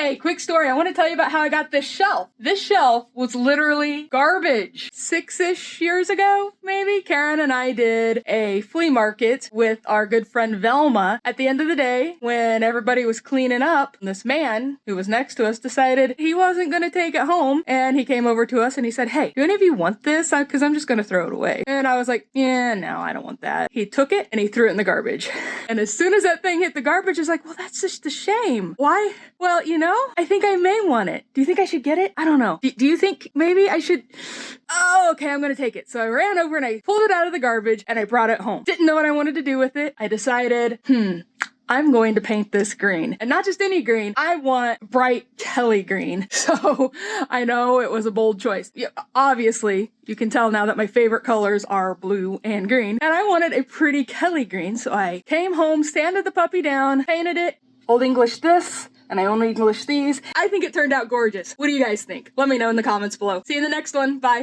Hey, quick story. I want to tell you about how I got this shelf. This shelf was literally garbage. 6-ish years ago, maybe, Karen and I did a flea market with our good friend Velma. At the end of the day, when everybody was cleaning up, this man who was next to us decided he wasn't going to take it home, and he came over to us and he said, hey, do any of you want this? Because I'm just going to throw it away. And I was like, yeah, no, I don't want that. He took it and he threw it in the garbage. And as soon as that thing hit the garbage, it's like, well, that's just a shame. Why? Well, I think I may want it. Do you think I should get it? I don't know. Do you think maybe I should? Oh, okay, I'm gonna take it. So I ran over and I pulled it out of the garbage and I brought it home. Didn't know what I wanted to do with it. I decided, I'm going to paint this green. And not just any green, I want bright Kelly green. So I know it was a bold choice. Yeah, obviously, you can tell now that my favorite colors are blue and green. And I wanted a pretty Kelly green. So I came home, sanded the puppy down, painted it, Old English this, and I only English these. I think it turned out gorgeous. What do you guys think? Let me know in the comments below. See you in the next one. Bye.